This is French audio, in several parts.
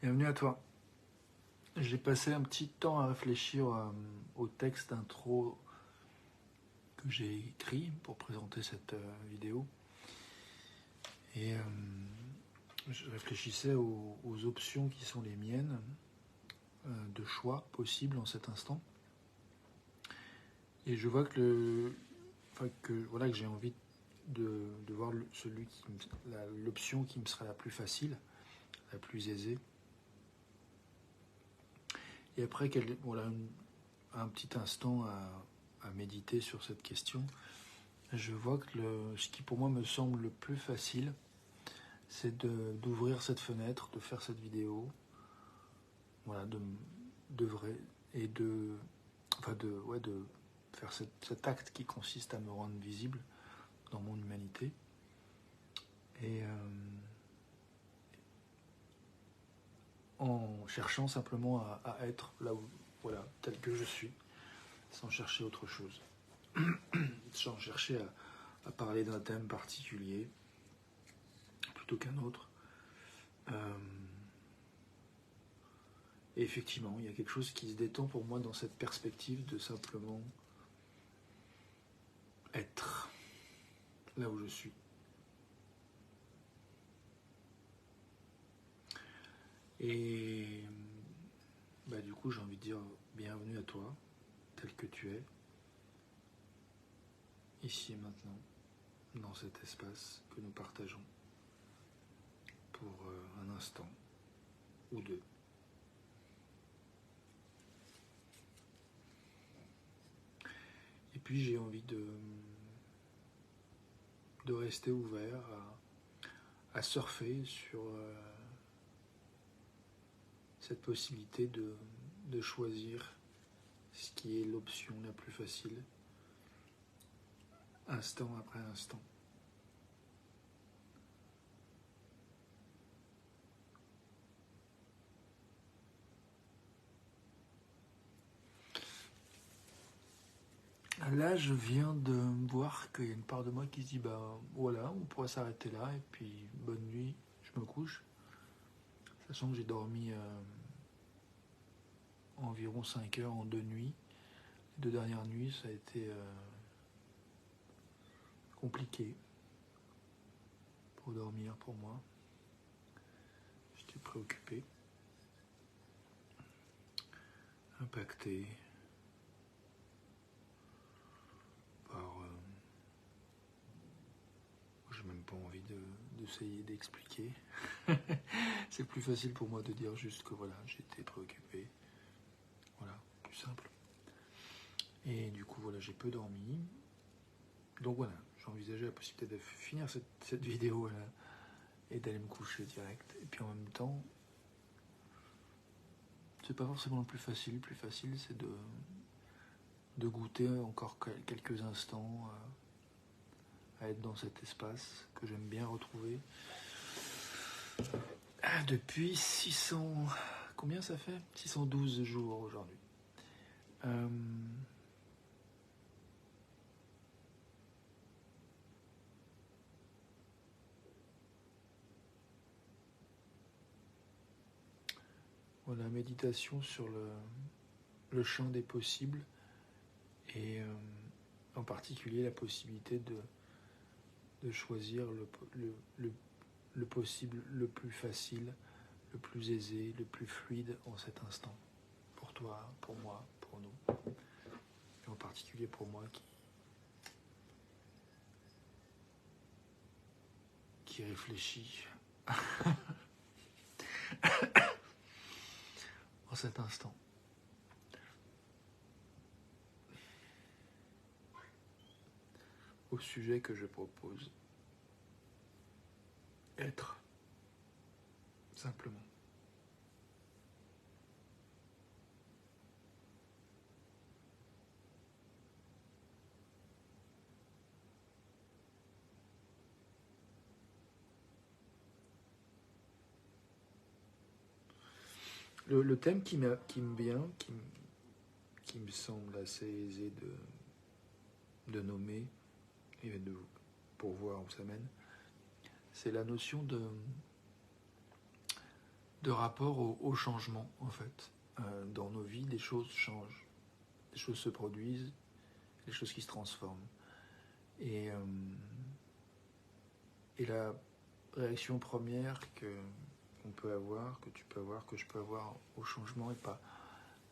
Bienvenue à toi. J'ai passé un petit temps à réfléchir au texte d'intro que j'ai écrit pour présenter cette vidéo. Et je réfléchissais aux options qui sont les miennes de choix possibles en cet instant. Et je vois que j'ai envie de voir l'option qui me sera la plus facile, la plus aisée. Et après un petit instant à méditer sur cette question, je vois que ce qui pour moi me semble le plus facile, c'est d'ouvrir cette fenêtre, de faire cette vidéo, voilà, de faire cet acte qui consiste à me rendre visible dans mon humanité. Et en cherchant simplement à être là où, voilà, tel que je suis, sans chercher autre chose, sans chercher à parler d'un thème particulier plutôt qu'un autre. Et effectivement, il y a quelque chose qui se détend pour moi dans cette perspective de simplement être là où je suis. Et du coup, j'ai envie de dire bienvenue à toi, tel que tu es, ici et maintenant, dans cet espace que nous partageons pour un instant ou deux. Et puis j'ai envie de rester ouvert à surfer sur cette possibilité de choisir ce qui est l'option la plus facile, instant après instant. Là, je viens de voir qu'il y a une part de moi qui se dit voilà, on pourrait s'arrêter là, et puis bonne nuit, je me couche. Sachant que j'ai dormi environ 5 heures en 2 nuits. Les 2 dernières nuits, ça a été compliqué pour dormir pour moi. J'étais préoccupé, impacté par... j'ai même pas envie d'essayer d'expliquer. C'est plus facile pour moi de dire juste que voilà, j'étais préoccupé. Voilà, plus simple. Et du coup, voilà, j'ai peu dormi. Donc voilà, j'ai envisagé la possibilité de finir cette vidéo là, et d'aller me coucher direct. Et puis en même temps, c'est pas forcément le plus facile. Le plus facile, c'est de goûter encore quelques instants à être dans cet espace que j'aime bien retrouver. Depuis 600... Combien ça fait 612 jours aujourd'hui. Voilà, méditation sur le champ des possibles et en particulier la possibilité de choisir le possible le plus facile, le plus aisé, le plus fluide en cet instant. Pour toi, pour moi, pour nous. Et en particulier pour moi qui réfléchit en cet instant. Au sujet que je propose. Être. Simplement. Le thème qui me vient, qui me semble assez aisé de nommer et pour voir où ça mène, c'est la notion de rapport au changement, en fait. Dans nos vies, les choses changent, les choses se produisent, les choses qui se transforment. Et la réaction première qu'on peut avoir, que tu peux avoir, que je peux avoir au changement n'est pas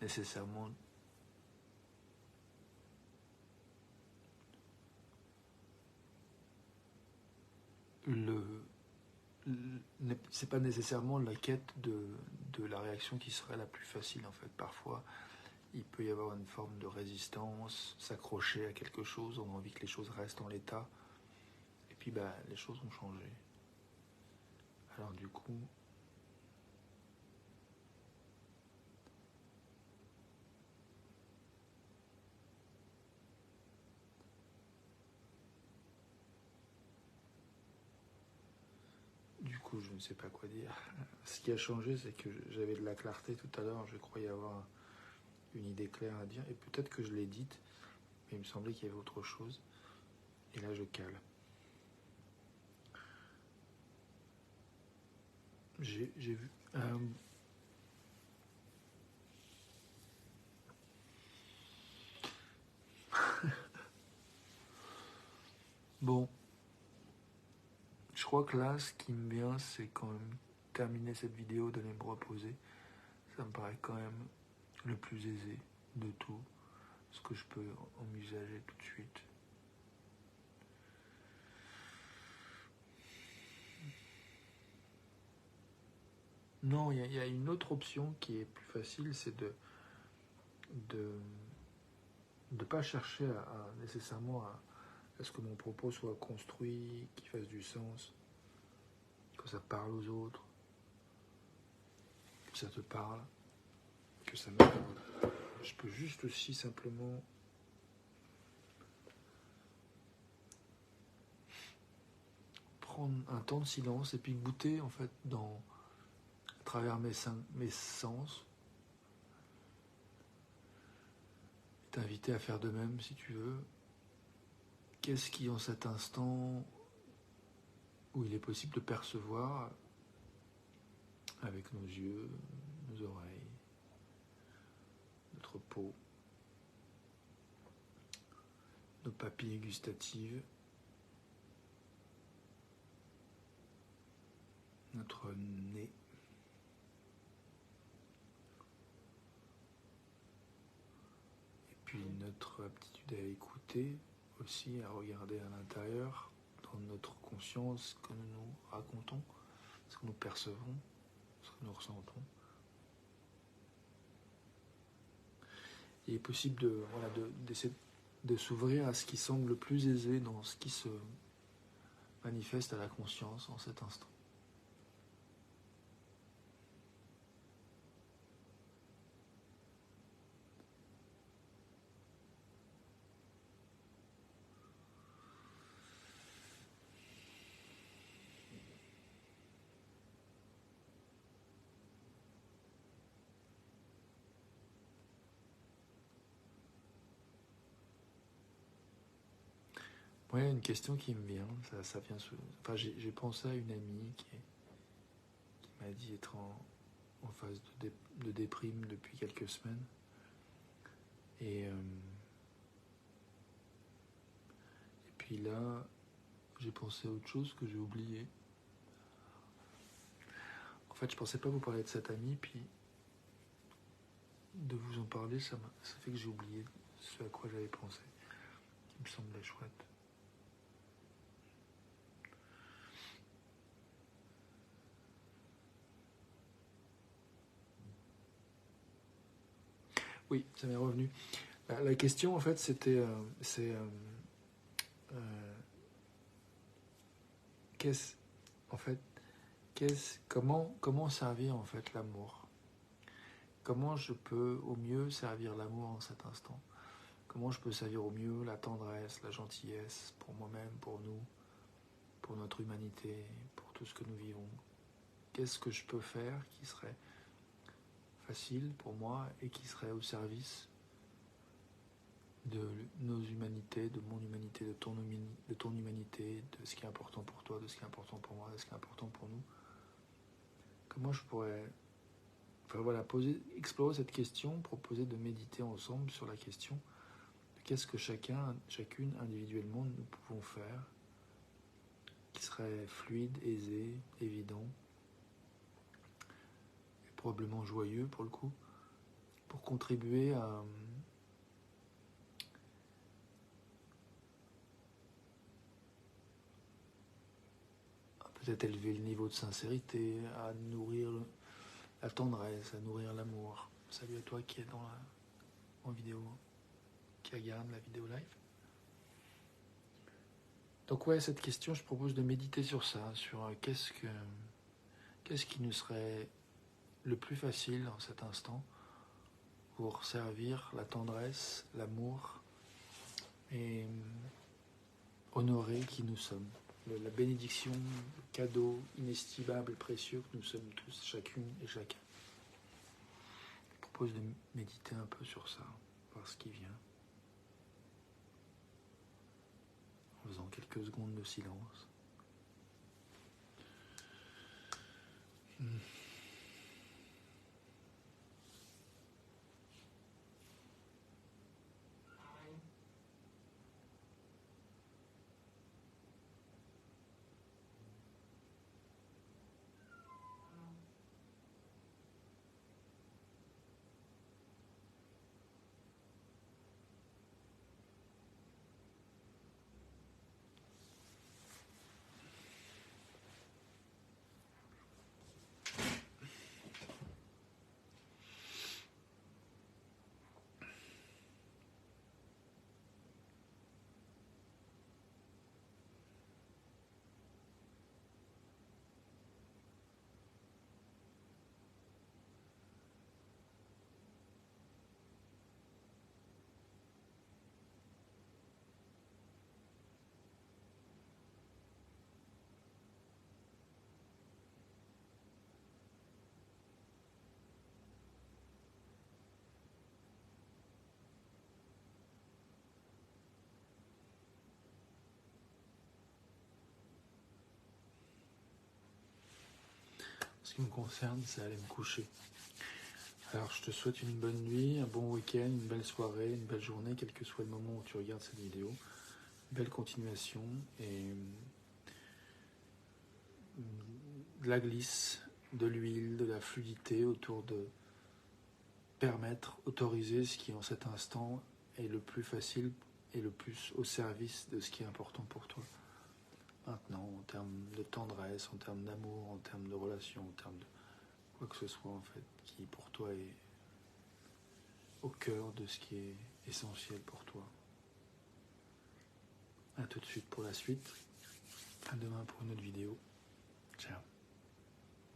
nécessairement c'est pas nécessairement la quête de la réaction qui serait la plus facile en fait. Parfois, il peut y avoir une forme de résistance, s'accrocher à quelque chose, on a envie que les choses restent en l'état, et puis les choses ont changé. Alors du coup, je ne sais pas quoi dire. Ce qui a changé, c'est que j'avais de la clarté tout à l'heure, je croyais avoir une idée claire à dire, et peut-être que je l'ai dite, mais il me semblait qu'il y avait autre chose, et là je cale. J'ai vu... Bon, je crois que là, ce qui me vient, c'est quand même terminer cette vidéo, d'aller me reposer. Ça me paraît quand même le plus aisé de tout ce que je peux envisager tout de suite. Non, il y a une autre option qui est plus facile, c'est de pas chercher nécessairement à ce que mon propos soit construit, qu'il fasse du sens, que ça parle aux autres, que ça te parle, que ça m'aide. Je peux juste aussi simplement prendre un temps de silence et puis goûter en fait à travers mes sens, t'inviter à faire de même si tu veux. Qu'est-ce qui en cet instant où il est possible de percevoir avec nos yeux, nos oreilles, notre peau, nos papilles gustatives, notre nez, et puis notre aptitude à écouter aussi, à regarder à l'intérieur, dans notre conscience, ce que nous nous racontons, ce que nous percevons, ce que nous ressentons. Il est possible d'essayer de s'ouvrir à ce qui semble le plus aisé dans ce qui se manifeste à la conscience en cet instant. Ouais, une question qui me vient, ça vient enfin, j'ai pensé à une amie qui m'a dit être en phase de déprime depuis quelques semaines. Et puis là, j'ai pensé à autre chose que j'ai oublié. En fait, je pensais pas vous parler de cette amie, puis de vous en parler, ça fait que j'ai oublié ce à quoi j'avais pensé, qui me semblait chouette. Oui, ça m'est revenu. La question, en fait, c'était... comment servir, en fait, l'amour? Comment je peux au mieux servir l'amour en cet instant? Comment je peux servir au mieux la tendresse, la gentillesse pour moi-même, pour nous, pour notre humanité, pour tout ce que nous vivons? Qu'est-ce que je peux faire qui serait facile pour moi et qui serait au service de nos humanités, de mon humanité, de ton humanité, de ce qui est important pour toi, de ce qui est important pour moi, de ce qui est important pour nous? Comment je pourrais Enfin voilà, explorer cette question, proposer de méditer ensemble sur la question de qu'est-ce que chacune individuellement nous pouvons faire qui serait fluide, aisé, évident, et probablement joyeux pour le coup, pour contribuer à peut-être élever le niveau de sincérité, à nourrir la tendresse, à nourrir l'amour. Salut à toi qui est en vidéo, qui regarde la vidéo live. Donc ouais, cette question, je propose de méditer sur ça, sur qu'est-ce qui nous serait le plus facile en cet instant pour servir la tendresse, l'amour et honorer qui nous sommes. La bénédiction, le cadeau inestimable et précieux que nous sommes tous, chacune et chacun. Je propose de méditer un peu sur ça, voir ce qui vient. En faisant quelques secondes de silence. Ce qui me concerne, c'est aller me coucher. Alors, je te souhaite une bonne nuit, un bon week-end, une belle soirée, une belle journée, quel que soit le moment où tu regardes cette vidéo. Belle continuation et de la glisse, de l'huile, de la fluidité autour de autoriser ce qui en cet instant est le plus facile et le plus au service de ce qui est important pour toi. Maintenant, en termes de tendresse, en termes d'amour, en termes de relation, en termes de quoi que ce soit en fait, qui pour toi est au cœur de ce qui est essentiel pour toi. À tout de suite pour la suite. À demain pour une autre vidéo. Ciao.